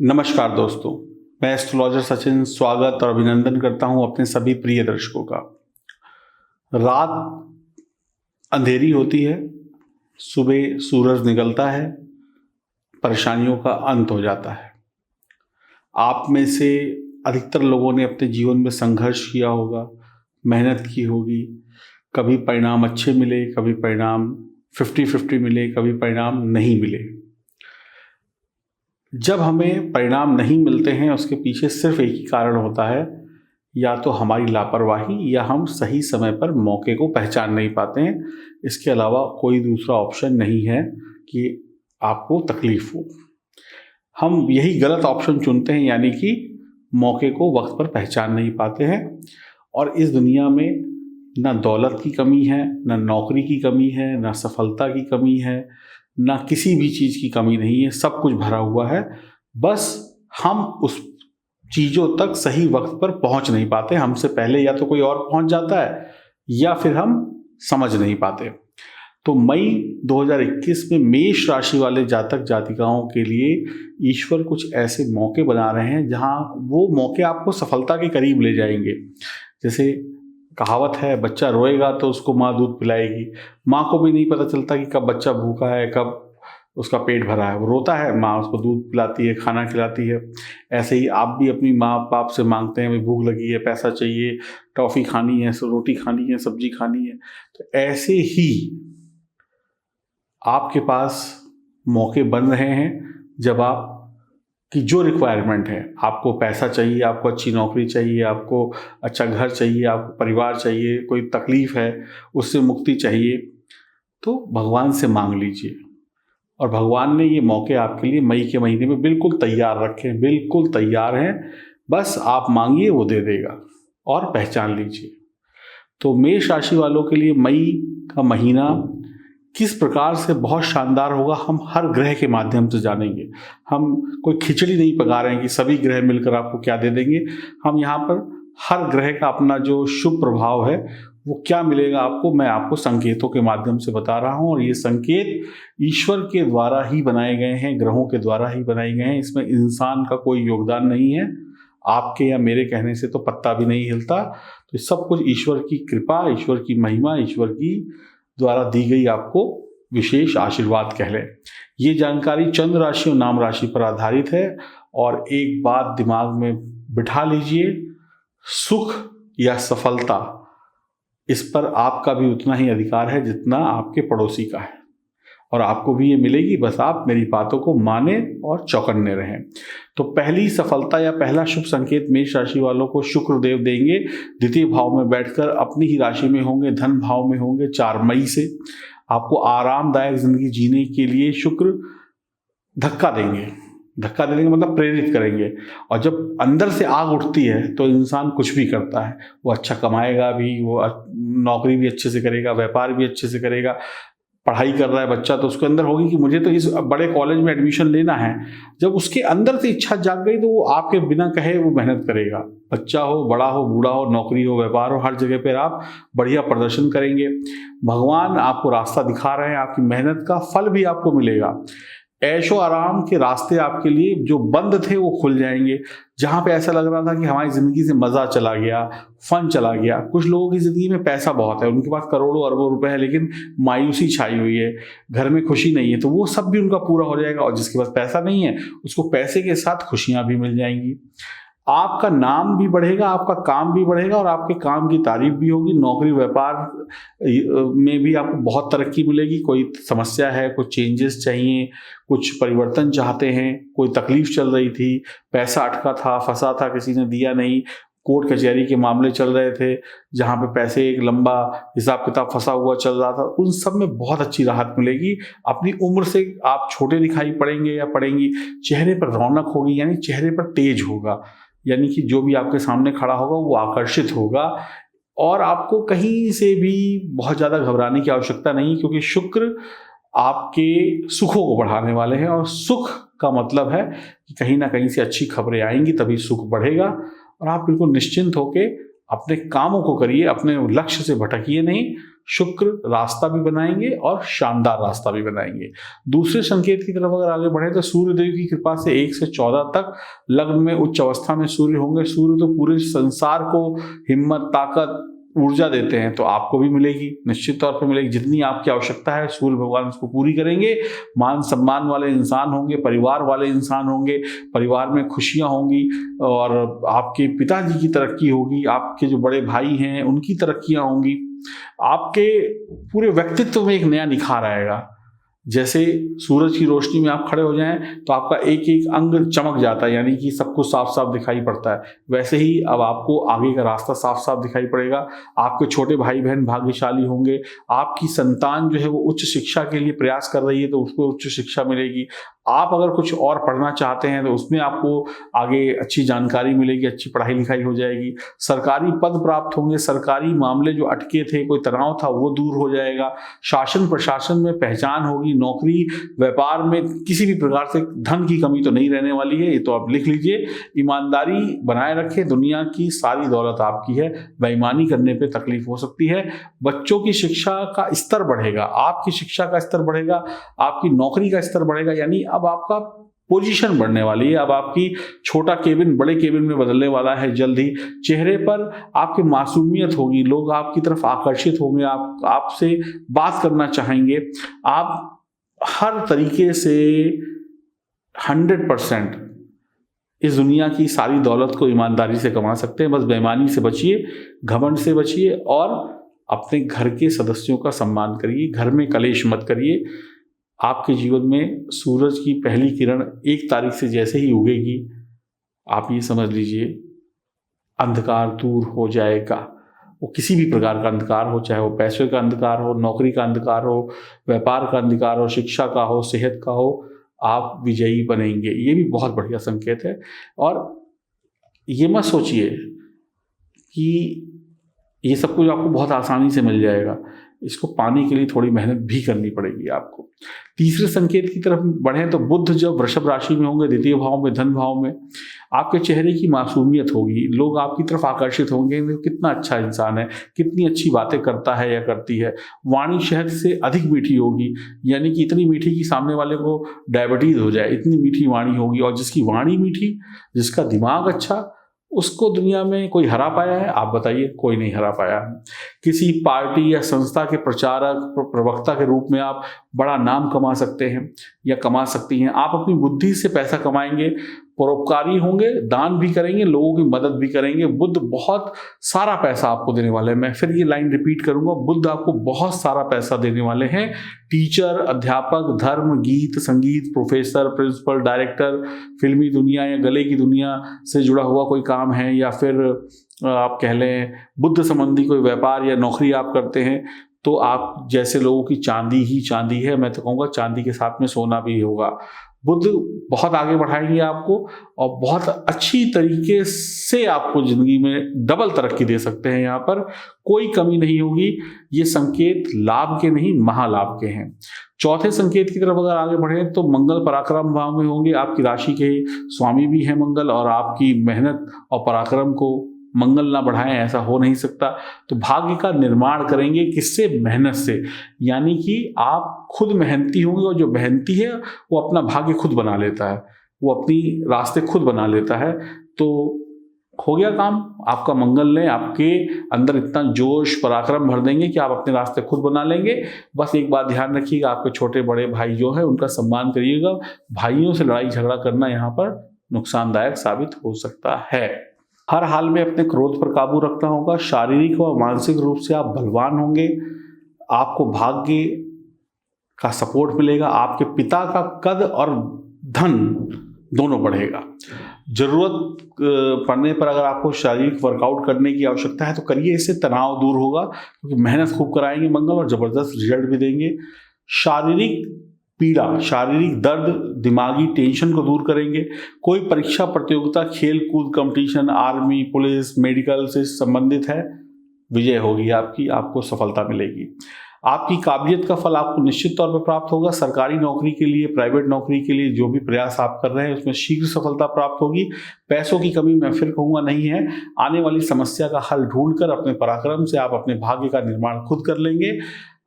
नमस्कार दोस्तों, मैं एस्ट्रोलॉजर सचिन स्वागत और अभिनंदन करता हूं अपने सभी प्रिय दर्शकों का। रात अंधेरी होती है, सुबह सूरज निकलता है, परेशानियों का अंत हो जाता है। आप में से अधिकतर लोगों ने अपने जीवन में संघर्ष किया होगा, मेहनत की होगी, कभी परिणाम अच्छे मिले, कभी परिणाम 50-50 मिले, कभी परिणाम नहीं मिले। जब हमें परिणाम नहीं मिलते हैं उसके पीछे सिर्फ एक ही कारण होता है, या तो हमारी लापरवाही या हम सही समय पर मौके को पहचान नहीं पाते हैं। इसके अलावा कोई दूसरा ऑप्शन नहीं है कि आपको तकलीफ हो। हम यही गलत ऑप्शन चुनते हैं, यानी कि मौके को वक्त पर पहचान नहीं पाते हैं। और इस दुनिया में ना दौलत की कमी है, ना नौकरी की कमी है, ना सफलता की कमी है, ना किसी भी चीज़ की कमी नहीं है। सब कुछ भरा हुआ है, बस हम उस चीज़ों तक सही वक्त पर पहुंच नहीं पाते। हमसे पहले या तो कोई और पहुंच जाता है या फिर हम समझ नहीं पाते। तो मई 2021 में मेष राशि वाले जातक जातिकाओं के लिए ईश्वर कुछ ऐसे मौके बना रहे हैं जहां वो मौके आपको सफलता के करीब ले जाएंगे। जैसे कहावत है, बच्चा रोएगा तो उसको माँ दूध पिलाएगी। माँ को भी नहीं पता चलता कि कब बच्चा भूखा है, कब उसका पेट भरा है। वो रोता है, माँ उसको दूध पिलाती है, खाना खिलाती है। ऐसे ही आप भी अपनी माँ बाप से मांगते हैं, भाई भूख लगी है, पैसा चाहिए, टॉफ़ी खानी है, रोटी खानी है, सब्जी खानी है। तो ऐसे ही आपके पास मौके बन रहे हैं जब आप कि जो रिक्वायरमेंट है, आपको पैसा चाहिए, आपको अच्छी नौकरी चाहिए, आपको अच्छा घर चाहिए, आपको परिवार चाहिए, कोई तकलीफ़ है उससे मुक्ति चाहिए, तो भगवान से मांग लीजिए। और भगवान ने ये मौके आपके लिए मई के महीने में बिल्कुल तैयार रखे हैं, बिल्कुल तैयार हैं। बस आप मांगिए, वो दे देगा। और पहचान लीजिए। तो मेष राशि वालों के लिए मई का महीना किस प्रकार से बहुत शानदार होगा, हम हर ग्रह के माध्यम से जानेंगे। हम कोई खिचड़ी नहीं पका रहे हैं कि सभी ग्रह मिलकर आपको क्या दे देंगे। हम यहाँ पर हर ग्रह का अपना जो शुभ प्रभाव है वो क्या मिलेगा आपको, मैं आपको संकेतों के माध्यम से बता रहा हूँ। और ये संकेत ईश्वर के द्वारा ही बनाए गए हैं, ग्रहों के द्वारा ही बनाए गए हैं। इसमें इंसान का कोई योगदान नहीं है। आपके या मेरे कहने से तो पत्ता भी नहीं हिलता। तो सब कुछ ईश्वर की कृपा, ईश्वर की महिमा, ईश्वर की द्वारा दी गई आपको विशेष आशीर्वाद कह लें। ये जानकारी चंद्र राशि और नाम राशि पर आधारित है। और एक बात दिमाग में बिठा लीजिए, सुख या सफलता, इस पर आपका भी उतना ही अधिकार है जितना आपके पड़ोसी का है। और आपको भी ये मिलेगी, बस आप मेरी बातों को माने और चौकन्ने रहें। तो पहली सफलता या पहला शुभ संकेत मेष राशि वालों को शुक्र देव देंगे। द्वितीय भाव में बैठकर अपनी ही राशि में होंगे, धन भाव में होंगे 4 मई से। आपको आरामदायक जिंदगी जीने के लिए शुक्र धक्का देंगे। धक्का देने का मतलब प्रेरित करेंगे। और जब अंदर से आग उठती है तो इंसान कुछ भी करता है। वो अच्छा कमाएगा भी, वो नौकरी भी अच्छे से करेगा, व्यापार भी अच्छे से करेगा। पढ़ाई कर रहा है बच्चा तो उसके अंदर होगी कि मुझे तो इस बड़े कॉलेज में एडमिशन लेना है। जब उसके अंदर से इच्छा जाग गई तो वो आपके बिना कहे वो मेहनत करेगा। बच्चा हो, बड़ा हो, बूढ़ा हो, नौकरी हो, व्यापार हो, हर जगह पर आप बढ़िया प्रदर्शन करेंगे। भगवान आपको रास्ता दिखा रहे हैं, आपकी मेहनत का फल भी आपको मिलेगा। ऐशो आराम के रास्ते आपके लिए जो बंद थे वो खुल जाएंगे। जहाँ पे ऐसा लग रहा था कि हमारी ज़िंदगी से मज़ा चला गया, फन चला गया। कुछ लोगों की ज़िंदगी में पैसा बहुत है, उनके पास करोड़ों अरबों रुपए है, लेकिन मायूसी छाई हुई है, घर में खुशी नहीं है, तो वो सब भी उनका पूरा हो जाएगा। और जिसके पास पैसा नहीं है उसको पैसे के साथ खुशियाँ भी मिल जाएंगी। आपका नाम भी बढ़ेगा, आपका काम भी बढ़ेगा और आपके काम की तारीफ भी होगी। नौकरी व्यापार में भी आपको बहुत तरक्की मिलेगी। कोई समस्या है, कुछ चेंजेस चाहिए, कुछ परिवर्तन चाहते हैं, कोई तकलीफ चल रही थी, पैसा अटका था, फंसा था, किसी ने दिया नहीं, कोर्ट कचहरी के मामले चल रहे थे जहाँ पे पैसे एक लंबा हिसाब किताब फंसा हुआ चल रहा था, उन सब में बहुत अच्छी राहत मिलेगी। अपनी उम्र से आप छोटे दिखाई पड़ेंगे या पड़ेंगी। चेहरे पर रौनक होगी, यानी चेहरे पर तेज होगा, यानी कि जो भी आपके सामने खड़ा होगा वो आकर्षित होगा। और आपको कहीं से भी बहुत ज़्यादा घबराने की आवश्यकता नहीं, क्योंकि शुक्र आपके सुखों को बढ़ाने वाले हैं। और सुख का मतलब है कि कहीं ना कहीं से अच्छी खबरें आएंगी, तभी सुख बढ़ेगा। और आप बिल्कुल निश्चिंत होकर अपने कामों को करिए, अपने लक्ष्य से भटकिए नहीं। शुक्र रास्ता भी बनाएंगे और शानदार रास्ता भी बनाएंगे। दूसरे संकेत की तरफ अगर आगे बढ़े तो सूर्यदेव की कृपा से 1 से 14 तक लग्न में उच्च अवस्था में सूर्य होंगे। सूर्य तो पूरे संसार को हिम्मत, ताकत, ऊर्जा देते हैं, तो आपको भी मिलेगी, निश्चित तौर पर मिलेगी। जितनी आपकी आवश्यकता है सूर्य भगवान उसको पूरी करेंगे। मान सम्मान वाले इंसान होंगे, परिवार वाले इंसान होंगे, परिवार में खुशियां होंगी और आपके पिताजी की तरक्की होगी, आपके जो बड़े भाई हैं उनकी तरक्कियां होंगी, आपके पूरे व्यक्तित्व में एक नया निखार आएगा। जैसे सूरज की रोशनी में आप खड़े हो जाएं तो आपका एक एक अंग चमक जाता है, यानी कि सब कुछ साफ साफ दिखाई पड़ता है। वैसे ही अब आपको आगे का रास्ता साफ साफ दिखाई पड़ेगा। आपके छोटे भाई बहन भाग्यशाली होंगे। आपकी संतान जो है वो उच्च शिक्षा के लिए प्रयास कर रही है तो उसको उच्च शिक्षा मिलेगी। आप अगर कुछ और पढ़ना चाहते हैं तो उसमें आपको आगे अच्छी जानकारी मिलेगी, अच्छी पढ़ाई लिखाई हो जाएगी। सरकारी पद प्राप्त होंगे, सरकारी मामले जो अटके थे, कोई तनाव था, वो दूर हो जाएगा। शासन प्रशासन में पहचान होगी। नौकरी व्यापार में किसी भी प्रकार से धन की कमी तो नहीं रहने वाली है, ये तो आप लिख लीजिए। ईमानदारी बनाए रखें, दुनिया की सारी दौलत आपकी है, बेईमानी करने पे तकलीफ हो सकती है। बच्चों की शिक्षा का स्तर बढ़ेगा, आपकी शिक्षा का स्तर बढ़ेगा, आपकी नौकरी का स्तर बढ़ेगा, यानी अब आपका पोजीशन बढ़ने वाली है। अब आपकी छोटा केबिन बड़े केबिन में बदलने वाला है जल्द ही। चेहरे पर आपकी मासूमियत होगी, लोग आपकी तरफ आकर्षित होंगे, आपसे बात करना चाहेंगे। आप हर तरीके से 100% इस दुनिया की सारी दौलत को ईमानदारी से कमा सकते हैं। बस बेईमानी से बचिए, घमंड से बचिए और अपने घर के सदस्यों का सम्मान करिए, घर में कलेश मत करिए। आपके जीवन में सूरज की पहली किरण 1 तारीख से जैसे ही उगेगी, आप ये समझ लीजिए अंधकार दूर हो जाएगा। वो किसी भी प्रकार का अंधकार हो, चाहे वो पैसे का अंधकार हो, नौकरी का अंधकार हो, व्यापार का अंधकार हो, शिक्षा का हो, सेहत का हो, आप विजयी बनेंगे। ये भी बहुत बढ़िया संकेत है। और ये मत सोचिए कि ये सब कुछ आपको बहुत आसानी से मिल जाएगा, इसको पाने के लिए थोड़ी मेहनत भी करनी पड़ेगी आपको। तीसरे संकेत की तरफ बढ़ें तो बुध जब वृषभ राशि में होंगे, द्वितीय भाव में, धन भाव में, आपके चेहरे की मासूमियत होगी, लोग आपकी तरफ आकर्षित होंगे, कितना अच्छा इंसान है, कितनी अच्छी बातें करता है या करती है। वाणी शहद से अधिक मीठी होगी, यानी कि इतनी मीठी कि सामने वाले को डायबिटीज हो जाए, इतनी मीठी वाणी होगी। और जिसकी वाणी मीठी, जिसका दिमाग अच्छा, उसको दुनिया में कोई हरा पाया है? आप बताइए, कोई नहीं हरा पाया। किसी पार्टी या संस्था के प्रचारक, प्रवक्ता के रूप में आप बड़ा नाम कमा सकते हैं या कमा सकती हैं। आप अपनी बुद्धि से पैसा कमाएंगे, परोपकारी होंगे, दान भी करेंगे, लोगों की मदद भी करेंगे। बुध बहुत सारा पैसा आपको देने वाले हैं। मैं फिर ये लाइन रिपीट करूंगा, बुध आपको बहुत सारा पैसा देने वाले हैं। टीचर, अध्यापक, धर्म, गीत, संगीत, प्रोफेसर, प्रिंसिपल, डायरेक्टर, फिल्मी दुनिया या गले की दुनिया से जुड़ा हुआ कोई काम है, या फिर आप कह लें बुद्ध संबंधी कोई व्यापार या नौकरी आप करते हैं, तो आप जैसे लोगों की चांदी ही चांदी है। मैं तो कहूँगा चांदी के साथ में सोना भी होगा। बुद्ध बहुत आगे बढ़ाएंगे आपको और बहुत अच्छी तरीके से आपको जिंदगी में डबल तरक्की दे सकते हैं। यहाँ पर कोई कमी नहीं होगी। ये संकेत लाभ के नहीं, महालाभ के हैं। चौथे संकेत की तरफ अगर आगे बढ़े तो मंगल पराक्रम भाव में होंगे। आपकी राशि के स्वामी भी हैं मंगल, और आपकी मेहनत और पराक्रम को मंगल ना बढ़ाएं ऐसा हो नहीं सकता। तो भाग्य का निर्माण करेंगे किससे? मेहनत से। यानी कि आप खुद मेहनती होंगे, और जो मेहनती है वो अपना भाग्य खुद बना लेता है, वो अपनी रास्ते खुद बना लेता है। तो हो गया काम। आपका मंगल ने आपके अंदर इतना जोश पराक्रम भर देंगे कि आप अपने रास्ते खुद बना लेंगे। बस एक बात ध्यान रखिएगा, आपके छोटे बड़े भाई जो है उनका सम्मान करिएगा। भाइयों से लड़ाई झगड़ा करना यहाँ पर नुकसानदायक साबित हो सकता है। हर हाल में अपने क्रोध पर काबू रखना होगा। शारीरिक व मानसिक रूप से आप बलवान होंगे। आपको भाग्य का सपोर्ट मिलेगा। आपके पिता का कद और धन दोनों बढ़ेगा। जरूरत पड़ने पर अगर आपको शारीरिक वर्कआउट करने की आवश्यकता है तो करिए, इससे तनाव दूर होगा, क्योंकि मेहनत खूब कराएंगे मंगल और जबरदस्त रिजल्ट भी देंगे। शारीरिक पीड़ा, शारीरिक दर्द, दिमागी टेंशन को दूर करेंगे। कोई परीक्षा प्रतियोगिता, खेल कूद कंपटीशन, आर्मी, पुलिस, मेडिकल से संबंधित है, विजय होगी आपकी, आपको सफलता मिलेगी। आपकी काबिलियत का फल आपको निश्चित तौर पर प्राप्त होगा। सरकारी नौकरी के लिए, प्राइवेट नौकरी के लिए जो भी प्रयास आप कर रहे हैं उसमें शीघ्र सफलता प्राप्त होगी। पैसों की कमी मैं फिर कहूँगा नहीं है। आने वाली समस्या का हल ढूंढकर अपने पराक्रम से आप अपने भाग्य का निर्माण खुद कर लेंगे।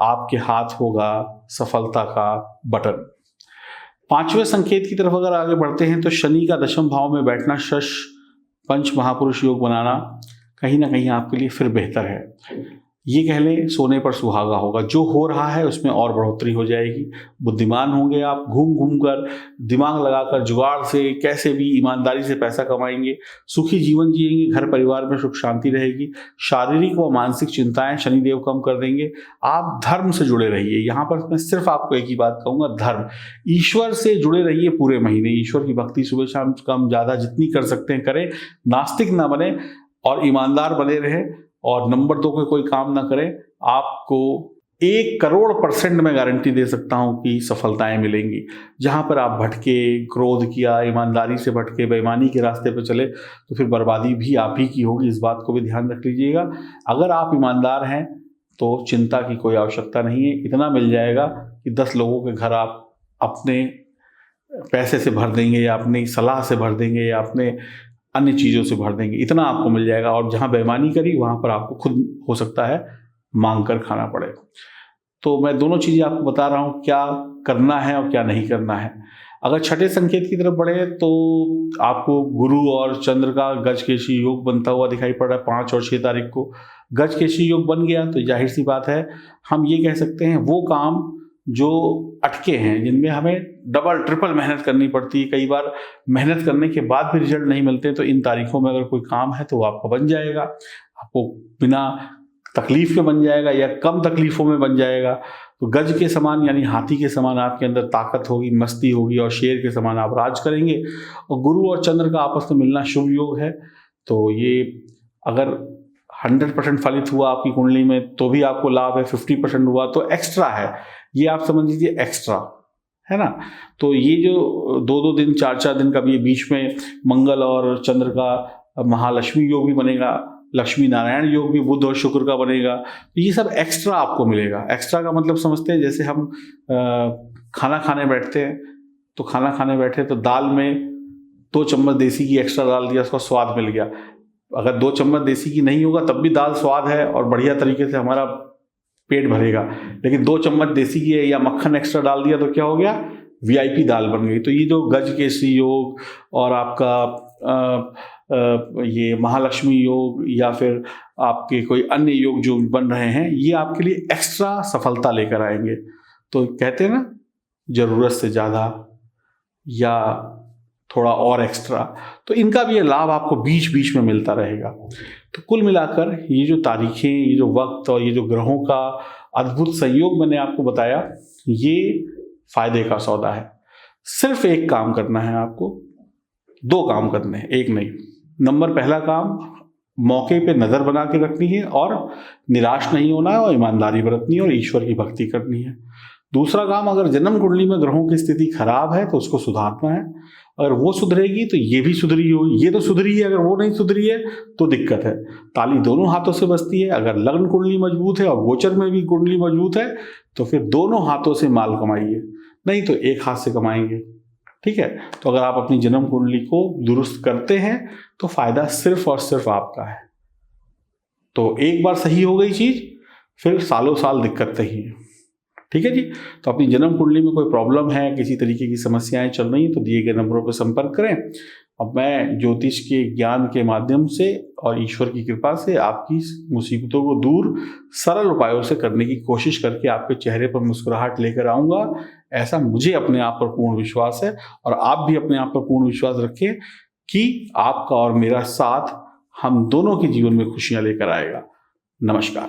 आपके हाथ होगा सफलता का बटन। 5वें संकेत की तरफ अगर आगे बढ़ते हैं तो शनि का दशम भाव में बैठना, शश पंच महापुरुष योग बनाना कहीं ना कहीं आपके लिए फिर बेहतर है। ये कह लें सोने पर सुहागा होगा। जो हो रहा है उसमें और बढ़ोतरी हो जाएगी। बुद्धिमान होंगे आप, घूम घूम कर दिमाग लगाकर जुगाड़ से कैसे भी ईमानदारी से पैसा कमाएंगे, सुखी जीवन जिएंगे, घर परिवार में सुख शांति रहेगी। शारीरिक व मानसिक चिंताएं शनिदेव कम कर देंगे। आप धर्म से जुड़े रहिए। यहाँ पर मैं सिर्फ आपको एक ही बात कहूँगा, धर्म, ईश्वर से जुड़े रहिए पूरे महीने। ईश्वर की भक्ति सुबह शाम कम ज़्यादा जितनी कर सकते हैं करें। नास्तिक ना बने और ईमानदार बने रहे। और नंबर 2 के कोई काम ना करें। आपको 1,000,000% मैं गारंटी दे सकता हूं कि सफलताएं मिलेंगी। जहां पर आप भटके, क्रोध किया, ईमानदारी से भटके, बेईमानी के रास्ते पर चले तो फिर बर्बादी भी आप ही की होगी। इस बात को भी ध्यान रख लीजिएगा। अगर आप ईमानदार हैं तो चिंता की कोई आवश्यकता नहीं है। इतना मिल जाएगा कि 10 लोगों के घर आप अपने पैसे से भर देंगे, या अपनी सलाह से भर देंगे, या अपने अन्य चीज़ों से भर देंगे। इतना आपको मिल जाएगा। और जहाँ बेईमानी करी वहाँ पर आपको खुद हो सकता है मांग कर खाना पड़े। तो मैं दोनों चीज़ें आपको बता रहा हूँ, क्या करना है और क्या नहीं करना है। अगर छठे संकेत की तरफ बढ़े तो आपको गुरु और चंद्र का गजकेशी योग बनता हुआ दिखाई पड़ रहा है। 5 और 6 तारीख को गजकेशी योग बन गया तो जाहिर सी बात है हम ये कह सकते हैं वो काम जो अटके हैं, जिनमें हमें डबल ट्रिपल मेहनत करनी पड़ती है, कई बार मेहनत करने के बाद भी रिजल्ट नहीं मिलते, तो इन तारीखों में अगर कोई काम है तो वो आपका बन जाएगा। आपको बिना तकलीफ के बन जाएगा या कम तकलीफों में बन जाएगा। तो गज के समान यानी हाथी के समान आपके अंदर ताकत होगी, मस्ती होगी, और शेर के समान आप राज करेंगे। और गुरु और चंद्र का आपस में मिलना शुभ योग है। तो ये अगर 100% फलित हुआ आपकी कुंडली में तो भी आपको लाभ है, 50% हुआ तो एक्स्ट्रा है। ये आप समझ लीजिए एक्स्ट्रा है ना। तो ये जो 2-2 दिन 4-4 दिन का भी बीच में मंगल और चंद्र का महालक्ष्मी योग भी बनेगा, लक्ष्मी नारायण योग भी बुध और शुक्र का बनेगा। तो ये सब एक्स्ट्रा आपको मिलेगा। एक्स्ट्रा का मतलब समझते हैं, जैसे हम खाना खाने बैठते हैं तो खाना खाने बैठे तो दाल में 2 चम्मच देसी घी एक्स्ट्रा डाल दिया, उसका स्वाद मिल गया। अगर 2 चम्मच देसी घी नहीं होगा तब भी दाल स्वाद है और बढ़िया तरीके से हमारा पेट भरेगा। लेकिन 2 चम्मच देसी घी या मक्खन एक्स्ट्रा डाल दिया तो क्या हो गया, VIP दाल बन गई। तो ये जो गजकेशी योग और आपका ये महालक्ष्मी योग या फिर आपके कोई अन्य योग जो बन रहे हैं, ये आपके लिए एक्स्ट्रा सफलता लेकर आएंगे। तो कहते हैं ना, ज़रूरत से ज़्यादा या थोड़ा और एक्स्ट्रा, तो इनका भी लाभ आपको बीच बीच में मिलता रहेगा। तो कुल मिलाकर ये जो तारीखें, ये जो वक्त और ये जो ग्रहों का अद्भुत संयोग मैंने आपको बताया, ये फायदे का सौदा है। सिर्फ एक काम करना है आपको, 2 काम करने हैं, एक नहीं। नंबर पहला काम, मौके पे नज़र बना के रखनी है और निराश नहीं होना है और ईमानदारी बरतनी है और ईश्वर की भक्ति करनी है। दूसरा काम, अगर जन्म कुंडली में ग्रहों की स्थिति खराब है तो उसको सुधारना है। अगर वो सुधरेगी तो ये भी सुधरी होगी। ये तो सुधरी है, अगर वो नहीं सुधरी है तो दिक्कत है। ताली दोनों हाथों से बजती है। अगर लग्न कुंडली मजबूत है और गोचर में भी कुंडली मजबूत है तो फिर दोनों हाथों से माल कमाइए, नहीं तो एक हाथ से कमाएंगे। ठीक है। तो अगर आप अपनी जन्म कुंडली को दुरुस्त करते हैं तो फायदा सिर्फ और सिर्फ आपका है। तो एक बार सही हो गई चीज, फिर सालों साल दिक्कत नहीं है। ठीक है जी। तो अपनी जन्म कुंडली में कोई प्रॉब्लम है, किसी तरीके की समस्याएं चल रही हैं, तो दिए गए नंबरों पर संपर्क करें। अब मैं ज्योतिष के ज्ञान के माध्यम से और ईश्वर की कृपा से आपकी मुसीबतों को दूर सरल उपायों से करने की कोशिश करके आपके चेहरे पर मुस्कुराहट लेकर आऊँगा। ऐसा मुझे अपने आप पर पूर्ण विश्वास है और आप भी अपने आप पर पूर्ण विश्वास रखें कि आपका और मेरा साथ हम दोनों के जीवन में खुशियाँ लेकर आएगा। नमस्कार।